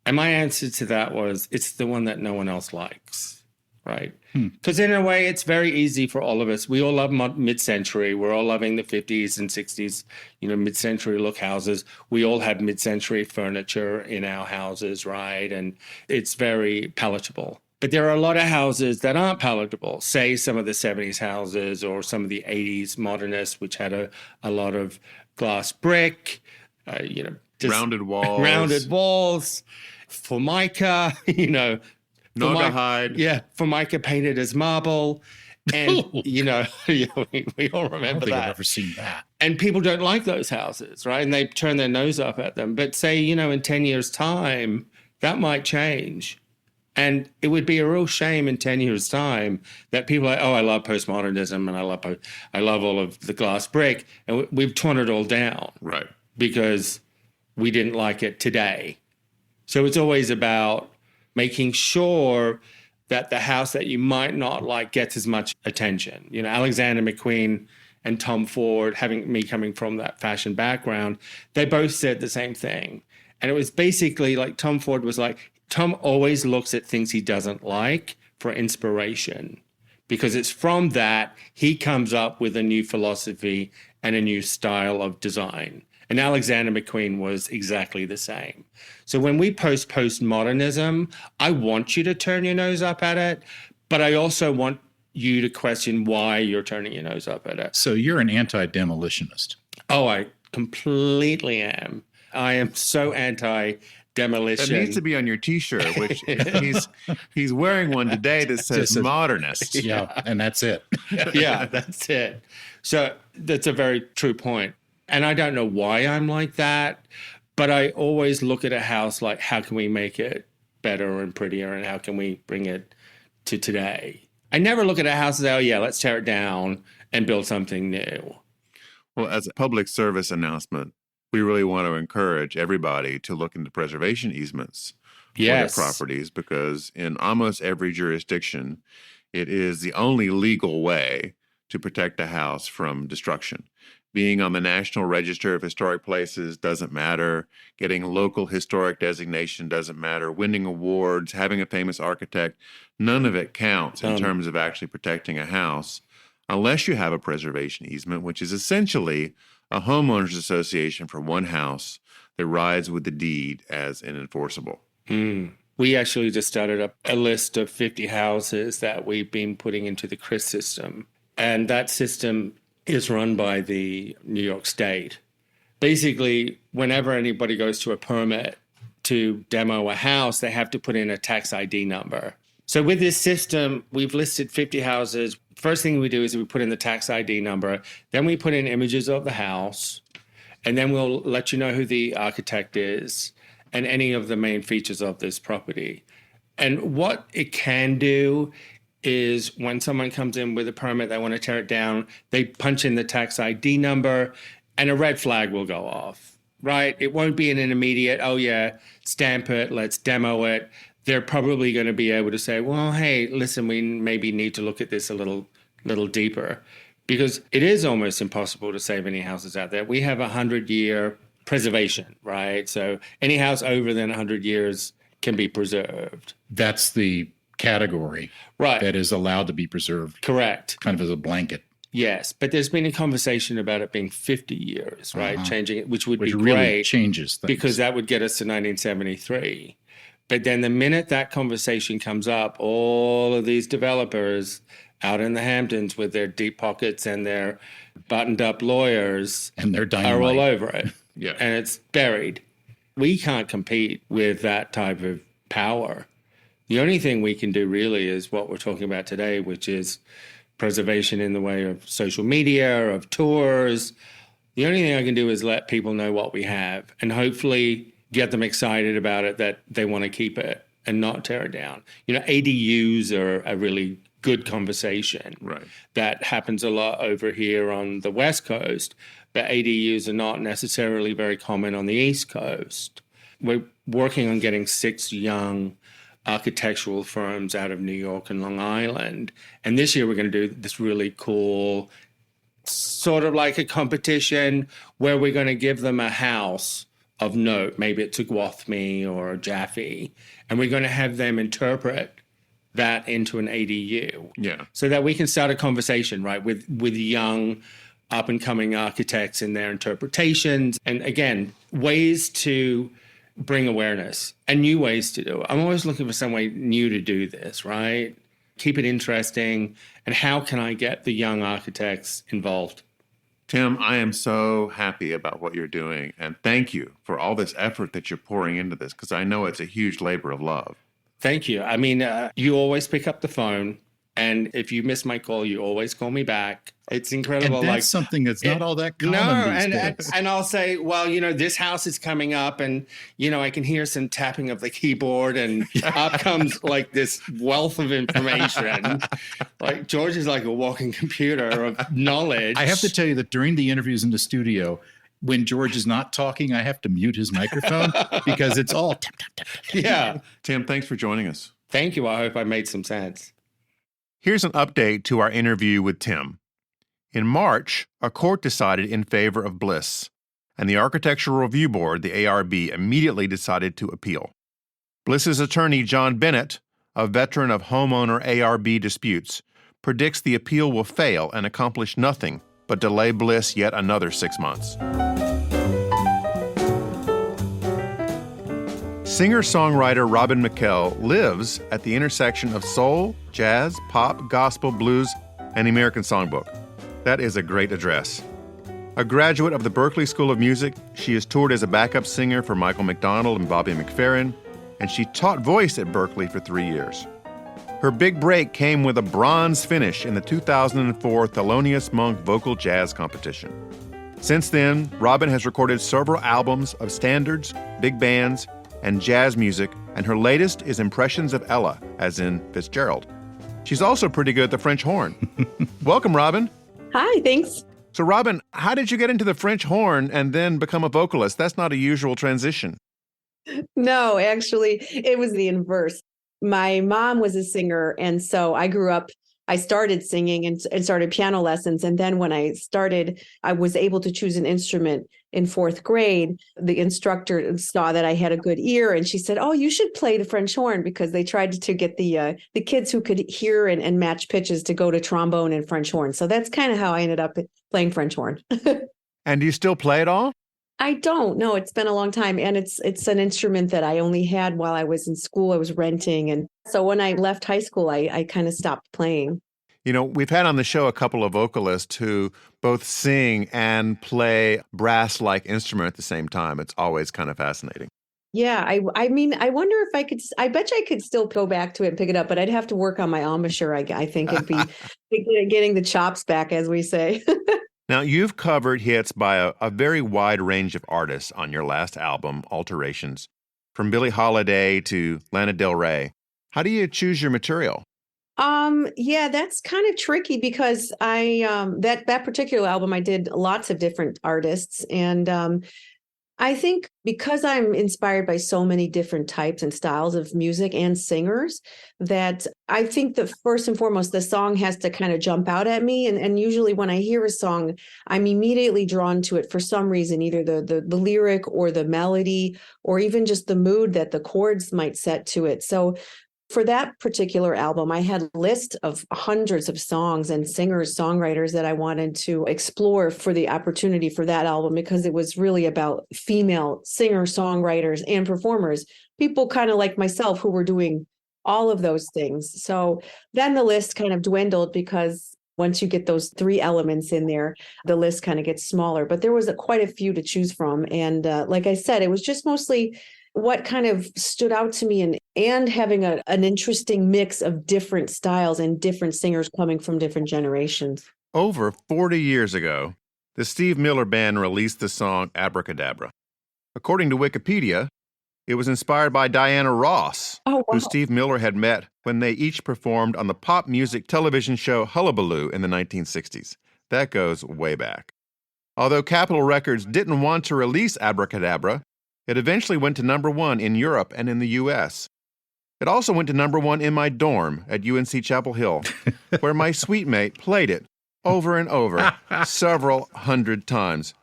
And my answer to that was, it's the one that no one else likes, right? Because in a way, it's very easy for all of us. We all love mid-century. We're all loving the 50s and 60s, mid-century look houses. We all have mid-century furniture in our houses, right? And it's very palatable. But there are a lot of houses that aren't palatable, say some of the 70s houses or some of the 80s modernists, which had a lot of glass brick, just rounded walls, Formica, Naugahyde. Yeah, Formica painted as marble. And, we all remember I don't think that. I've ever seen that. And people don't like those houses, right? And they turn their nose up at them. But say, in 10 years' time, that might change. And it would be a real shame in 10 years' time that people are like, oh, I love postmodernism and I love all of the glass brick. And we've torn it all down. Right. Because we didn't like it today. So it's always about making sure that the house that you might not like gets as much attention. Alexander McQueen and Tom Ford, having me coming from that fashion background, they both said the same thing. And it was basically like Tom Ford was like, Tom always looks at things he doesn't like for inspiration, because it's from that he comes up with a new philosophy and a new style of design. And Alexander McQueen was exactly the same. So when we postmodernism, I want you to turn your nose up at it, but I also want you to question why you're turning your nose up at it. So you're an anti-demolitionist. Oh, I completely am. I am so anti-demolition. That needs to be on your T-shirt, which he's wearing one today that says modernist. Yeah, and that's it. Yeah, that's it. So that's a very true point. And I don't know why I'm like that, but I always look at a house like, how can we make it better and prettier, and how can we bring it to today? I never look at a house and say, oh, yeah, let's tear it down and build something new. Well, as a public service announcement, we really want to encourage everybody to look into preservation easements for their properties, because in almost every jurisdiction, it is the only legal way to protect a house from destruction. Being on the National Register of Historic Places doesn't matter. Getting local historic designation doesn't matter. Winning awards, having a famous architect, none of it counts in terms of actually protecting a house unless you have a preservation easement, which is essentially a homeowners association for one house that rides with the deed as enforceable. We actually just started up a list of 50 houses that we've been putting into the CRIS system. And that system is run by the New York State. Basically, whenever anybody goes to a permit to demo a house, they have to put in a tax ID number. So with this system, we've listed 50 houses. First thing we do is we put in the tax ID number. Then we put in images of the house. And then we'll let you know who the architect is and any of the main features of this property. And what it can do is when someone comes in with a permit, they want to tear it down, they punch in the tax ID number and a red flag will go off, right? It won't be an immediate, oh yeah, stamp it, let's demo it. They're probably going to be able to say, well, hey, listen, we maybe need to look at this a little deeper, because it is almost impossible to save any houses out there. We have 100-year preservation, right? So any house over than 100 years can be preserved. That's the category that is allowed to be preserved. Correct. Kind of as a blanket. Yes, but there's been a conversation about it being 50 years, right? Changing it, which would be really great. Changes things. Because that would get us to 1973. But then the minute that conversation comes up, all of these developers out in the Hamptons with their deep pockets and their buttoned up lawyers and their dynamite are all over it. Yeah. And it's buried. We can't compete with that type of power. The only thing we can do really is what we're talking about today, which is preservation in the way of social media, of tours. The only thing I can do is let people know what we have and hopefully get them excited about it, that they want to keep it. and not tear it down. ADUs are a really good conversation. Right. That happens a lot over here on the West Coast, but ADUs are not necessarily very common on the East Coast. We're working on getting 6 young architectural firms out of New York and Long Island. And this year we're going to do this really cool, sort of like a competition where we're going to give them a house of note. Maybe it's a Gwathmey or a Jaffe. And we're going to have them interpret that into an ADU. Yeah. So that we can start a conversation, right, with young up-and-coming architects and their interpretations. And again, ways to bring awareness and new ways to do it. I'm always looking for some way new to do this, right? Keep it interesting. And how can I get the young architects involved? Tim, I am so happy about what you're doing. And thank you for all this effort that you're pouring into this, because I know it's a huge labor of love. Thank you. I mean, you always pick up the phone. And if you miss my call, you always call me back. It's incredible. And that's something that's not all that common these days. And I'll say, well, this house is coming up, and I can hear some tapping of the keyboard, and up comes like this wealth of information. Like George is like a walking computer of knowledge. I have to tell you that during the interviews in the studio, when George is not talking, I have to mute his microphone because it's all tap, tap, tap, tap. Yeah. Tim, thanks for joining us. Thank you. I hope I made some sense. Here's an update to our interview with Tim. In March, a court decided in favor of Bliss, and the Architectural Review Board, the ARB, immediately decided to appeal. Bliss's attorney, John Bennett, a veteran of homeowner ARB disputes, predicts the appeal will fail and accomplish nothing but delay Bliss yet another 6 months. Singer-songwriter Robin McKelle lives at the intersection of soul, jazz, pop, gospel, blues, and the American Songbook. That is a great address. A graduate of the Berklee School of Music, she has toured as a backup singer for Michael McDonald and Bobby McFerrin, and she taught voice at Berklee for 3 years. Her big break came with a bronze finish in the 2004 Thelonious Monk Vocal Jazz Competition. Since then, Robin has recorded several albums of standards, big bands, and jazz music, and her latest is impressions of Ella, as in Fitzgerald. She's also pretty good at the French horn. Welcome, Robin. Hi, thanks. So, Robin, how did you get into the French horn and then become a vocalist? That's not a usual transition. No, actually, it was the inverse. My mom was a singer, and so I started singing and started piano lessons. And then when I was able to choose an instrument in 4th grade. The instructor saw that I had a good ear, and she said, "Oh, you should play the French horn," because they tried to get the kids who could hear and match pitches to go to trombone and French horn. So that's kind of how I ended up playing French horn. And do you still play it all? I don't know. It's been a long time. And it's an instrument that I only had while I was in school. I was renting. And so when I left high school, I kind of stopped playing. You know, we've had on the show a couple of vocalists who both sing and play brass-like instrument at the same time. It's always kind of fascinating. Yeah, I mean, I wonder if I bet you I could still go back to it and pick it up, but I'd have to work on my embouchure. I think it'd be getting the chops back, as we say. Now, you've covered hits by a very wide range of artists on your last album, Alterations, from Billie Holiday to Lana Del Rey. How do you choose your material? Yeah, that's kind of tricky because that particular album, I did lots of different artists. And I think because I'm inspired by so many different types and styles of music and singers, that I think that first and foremost, the song has to kind of jump out at me. And usually when I hear a song, I'm immediately drawn to it for some reason, either the lyric or the melody, or even just the mood that the chords might set to it. So for that particular album, I had a list of hundreds of songs and singers, songwriters that I wanted to explore for the opportunity for that album, because it was really about female singers, songwriters, and performers, people kind of like myself who were doing all of those things. So then the list kind of dwindled, because once you get those 3 elements in there, the list kind of gets smaller. But there was quite a few to choose from. And like I said, it was just mostly what kind of stood out to me, and having an interesting mix of different styles and different singers coming from different generations. Over 40 years ago, the Steve Miller Band released the song Abracadabra. According to Wikipedia, It was inspired by Diana Ross, Oh, wow. who Steve Miller had met when they each performed on the pop music television show Hullabaloo in the 1960s. That goes way back. Although Capitol Records didn't want to release Abracadabra, it eventually went to number 1 in Europe and in the U.S. It also went to number 1 in my dorm at UNC Chapel Hill, where my suite mate played it over and over, several hundred times.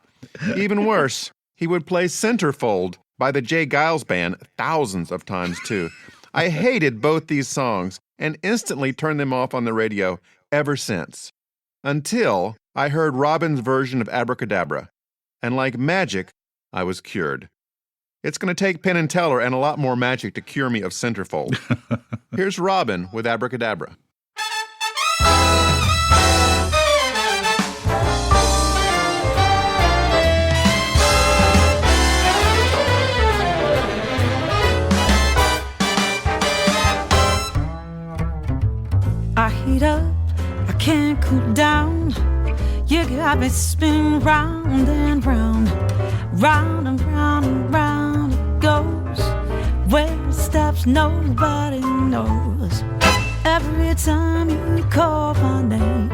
Even worse, he would play Centerfold by the Jay Giles Band thousands of times, too. I hated both these songs and instantly turned them off on the radio ever since. Until I heard Robin's version of Abracadabra. And like magic, I was cured. It's going to take Penn and Teller and a lot more magic to cure me of Centerfold. Here's Robin with Abracadabra. I heat up, I can't cool down. You got me spinning round and round, round and round and round it goes. Where it stops, nobody knows. Every time you call my name,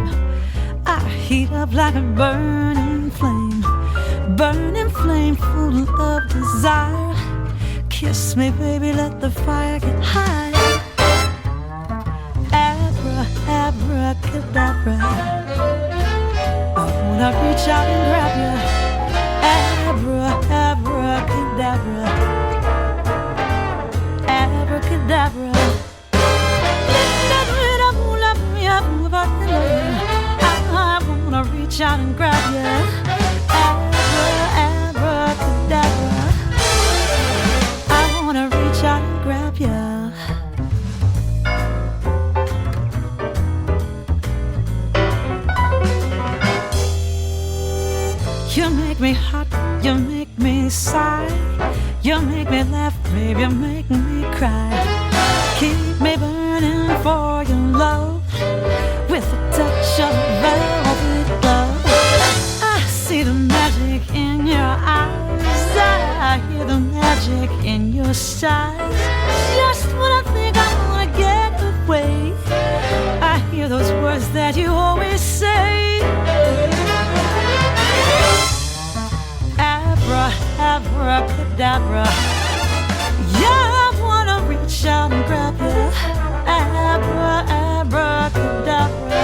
I heat up like a burning flame full of desire. Kiss me, baby, let the fire get high. Abracadabra, I wanna reach out and grab you. Abracadabra, abracadabra. I wanna reach out and grab you. Abracadabra, I wanna reach out and grab you. You make me hot, you make me sigh. You make me laugh, baby, you make me cry. Keep me burning for your love with a touch of velvet glove. I see the magic in your eyes, I hear the magic in your sighs. Just when I think I wanna get away, I hear those words that you always say. Abracadabra, yeah, I wanna reach out and grab you. Abracadabra,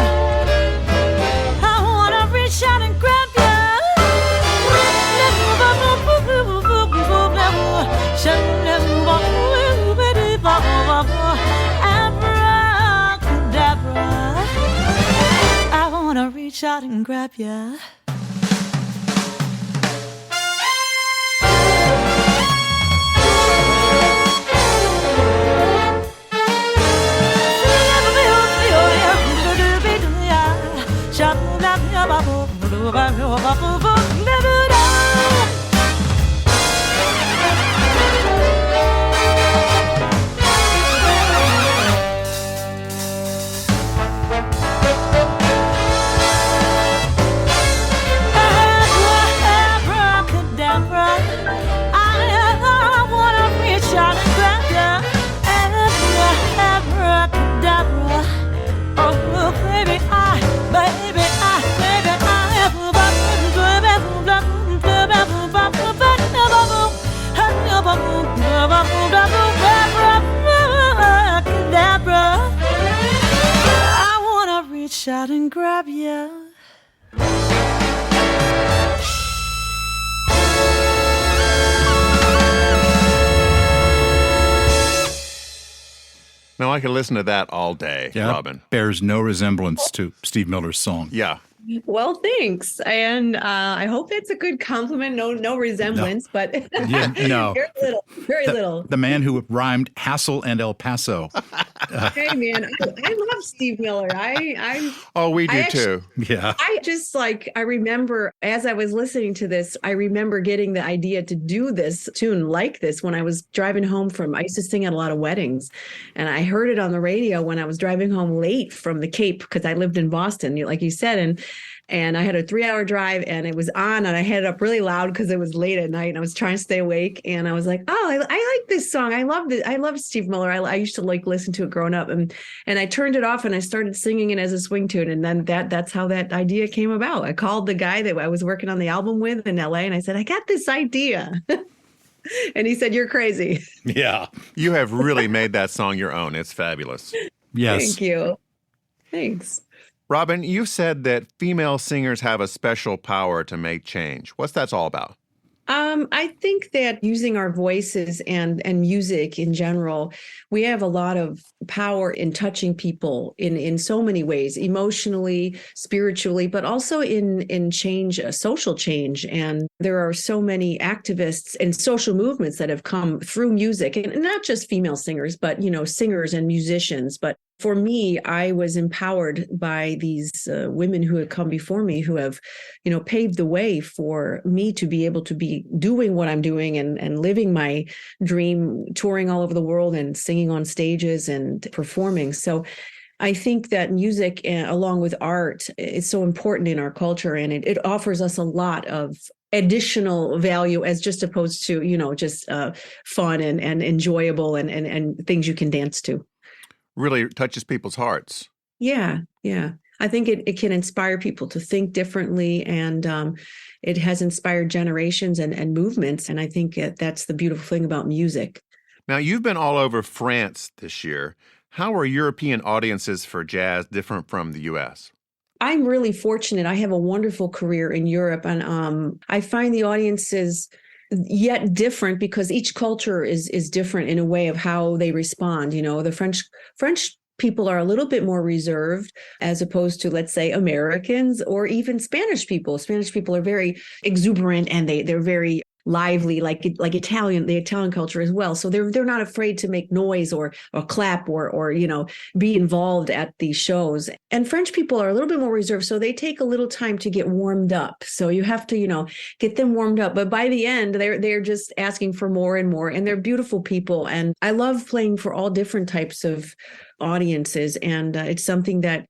I wanna reach out and grab you. Abracadabra, I wanna reach out and grab you. Out and grab you. Now I could listen to that all day, Yeah, Robin. bears no resemblance to Steve Miller's song. Yeah. Well, thanks. And I hope that's a good compliment. No resemblance, but Yeah, no. very little. The man who rhymed Hassel and El Paso. Hey, man, I love Steve Miller. Oh, we do too. Yeah. I remember as I was listening to this, I remember getting the idea to do this tune like this when I was driving home I used to sing at a lot of weddings, and I heard it on the radio when I was driving home late from the Cape because I lived in Boston, like you said, and I had a 3-hour drive and it was on and I had it up really loud because it was late at night and I was trying to stay awake. And I was like, oh, I like this song. I love it. I love Steve Miller. I used to like listen to it growing up, and I turned it off and I started singing it as a swing tune. And then that's how that idea came about. I called the guy that I was working on the album with in LA, and I said, I got this idea. And he said, you're crazy. Yeah. You have really made that song your own. It's fabulous. Yes. Thank you. Thanks. Robin, you said that female singers have a special power to make change. What's that all about? I think that using our voices and music in general, we have a lot of power in touching people in so many ways, emotionally, spiritually, but also in change, social change. And there are so many activists and social movements that have come through music, and not just female singers, but, singers and musicians. But for me, I was empowered by these women who had come before me, who have, paved the way for me to be able to be doing what I'm doing and living my dream, touring all over the world and singing on stages and performing. So I think that music, along with art, is so important in our culture, and it offers us a lot of additional value as just opposed to, just fun and enjoyable and things you can dance to. Really touches people's hearts. Yeah. I think it can inspire people to think differently, and it has inspired generations and movements. And I think that's the beautiful thing about music. Now, you've been all over France this year. How are European audiences for jazz different from the U.S.? I'm really fortunate. I have a wonderful career in Europe, and I find the audiences yet different because each culture is different in a way of how they respond. The French people are a little bit more reserved as opposed to, let's say, Americans or even Spanish people. Spanish people are very exuberant, and they're very lively, like Italian, the Italian culture as well. So they're not afraid to make noise or clap or be involved at these shows. And French people are a little bit more reserved, so they take a little time to get warmed up. So you have to get them warmed up. But by the end, they're just asking for more and more. And they're beautiful people. And I love playing for all different types of audiences, and it's something that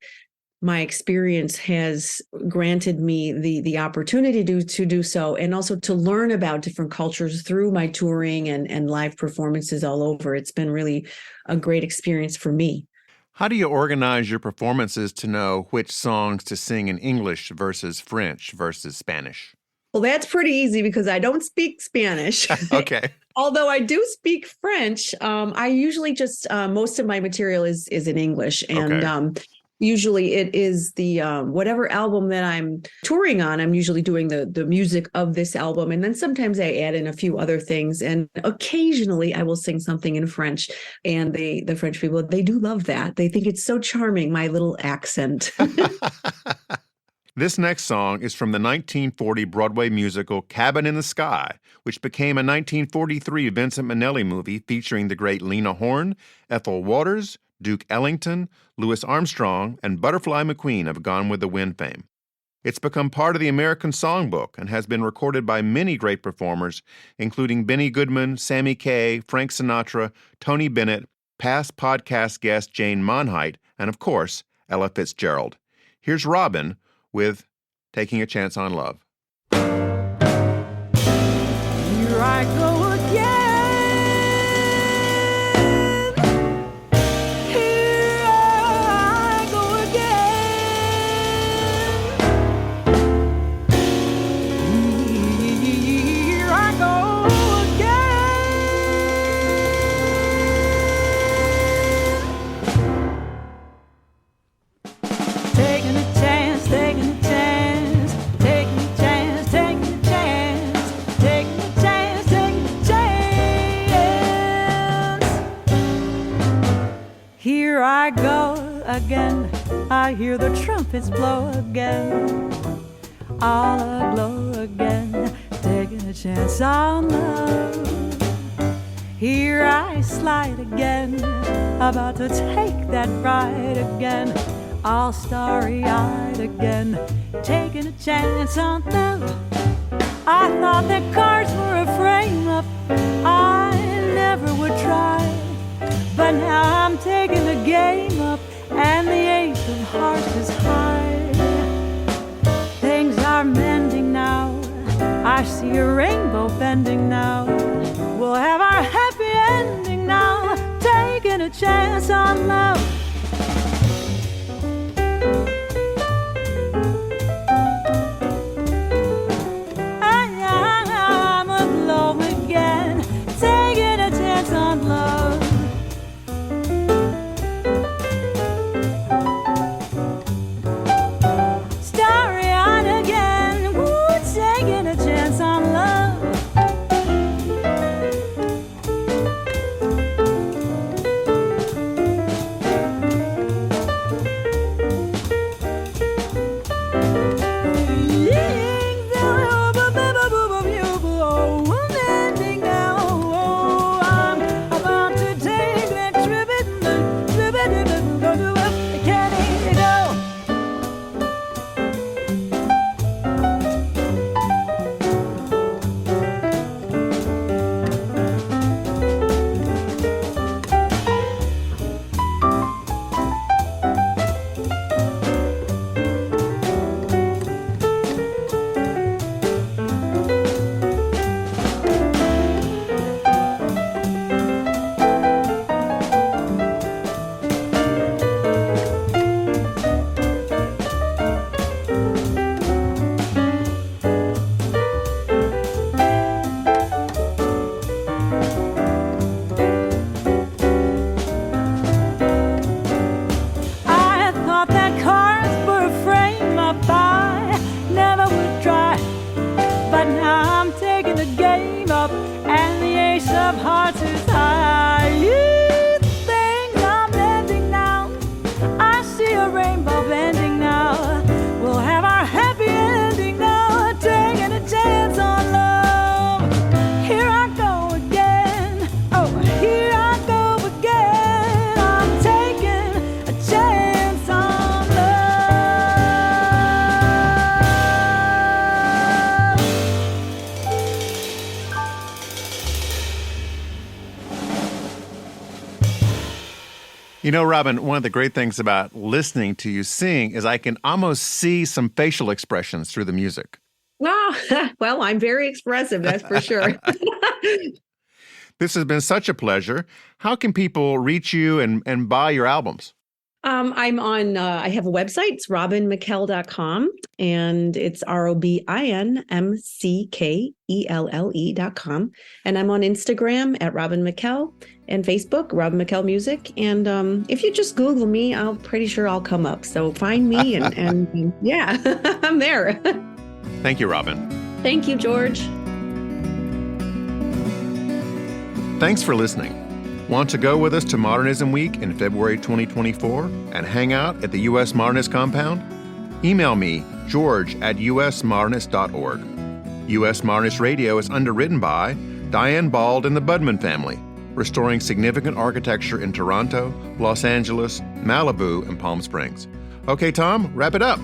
my experience has granted me the opportunity to do so, and also to learn about different cultures through my touring and live performances all over. It's been really a great experience for me. How do you organize your performances to know which songs to sing in English versus French versus Spanish? Well, that's pretty easy because I don't speak Spanish. Okay. Although I do speak French, I usually just most of my material is in English, and Okay. Usually it is the whatever album that I'm touring on. I'm usually doing the music of this album, and then sometimes I add in a few other things, and occasionally I will sing something in French. And the French people, they do love that. They think it's so charming, my little accent. This next song is from the 1940 Broadway musical Cabin in the Sky, which became a 1943 Vincent Minnelli movie featuring the great Lena Horne, Ethel Waters, Duke Ellington, Louis Armstrong, and Butterfly McQueen of Gone with the Wind fame. It's become part of the American Songbook and has been recorded by many great performers, including Benny Goodman, Sammy Kaye, Frank Sinatra, Tony Bennett, past podcast guest Jane Monheit, and of course, Ella Fitzgerald. Here's Robin with Taking a Chance on Love. Here I go again. Here I go again. Here I go again. Taking a chance, taking a chance, taking a chance, taking a chance, taking a chance, taking a chance. Here I go again, I hear the trumpets blow again, all aglow again, taking a chance on love. Here I slide again, about to take that ride again, all starry-eyed again, taking a chance on love. I thought that cards were a frame-up, I never would try, but now I'm taking the game up, and the ace of hearts is high. Things are mending now, I see a rainbow bending now, we'll have our happy end chance on love. I'm alone again, taking a chance on love. Starry-eyed again, woo, taking a chance on love. You know, Robin, one of the great things about listening to you sing is I can almost see some facial expressions through the music. Wow. Well, I'm very expressive, that's for sure. This has been such a pleasure. How can people reach you and buy your albums? I'm on, I have a website. It's robinmckelle.com, and it's ROBINMCKELLE.com. And I'm on Instagram at Robin McKelle, and Facebook, Robin McKelle Music. And if you just Google me, I'm pretty sure I'll come up. So find me and yeah, I'm there. Thank you, Robin. Thank you, George. Thanks for listening. Want to go with us to Modernism Week in February 2024 and hang out at the U.S. Modernist compound? Email me, george@usmodernist.org. U.S. Modernist Radio is underwritten by Diane Bald and the Budman family, restoring significant architecture in Toronto, Los Angeles, Malibu, and Palm Springs. Okay, Tom, wrap it up.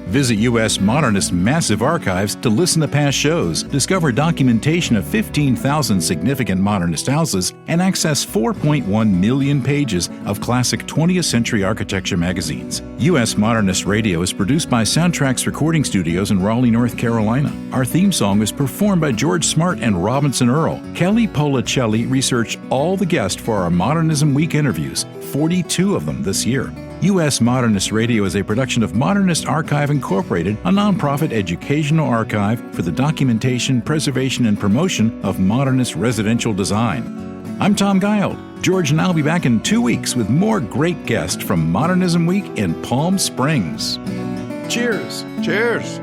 Visit U.S. Modernist massive archives to listen to past shows, discover documentation of 15,000 significant modernist houses, and access 4.1 million pages of classic 20th century architecture magazines. U.S. Modernist Radio is produced by Soundtracks Recording Studios in Raleigh, North Carolina. Our theme song was performed by George Smart and Robinson Earl. Kelly Policelli researched all the guests for our Modernism Week interviews, 42 of them this year. U.S. Modernist Radio is a production of Modernist Archive Incorporated, a nonprofit educational archive for the documentation, preservation, and promotion of modernist residential design. I'm Tom Godbold. George and I will be back in 2 weeks with more great guests from Modernism Week in Palm Springs. Cheers. Cheers.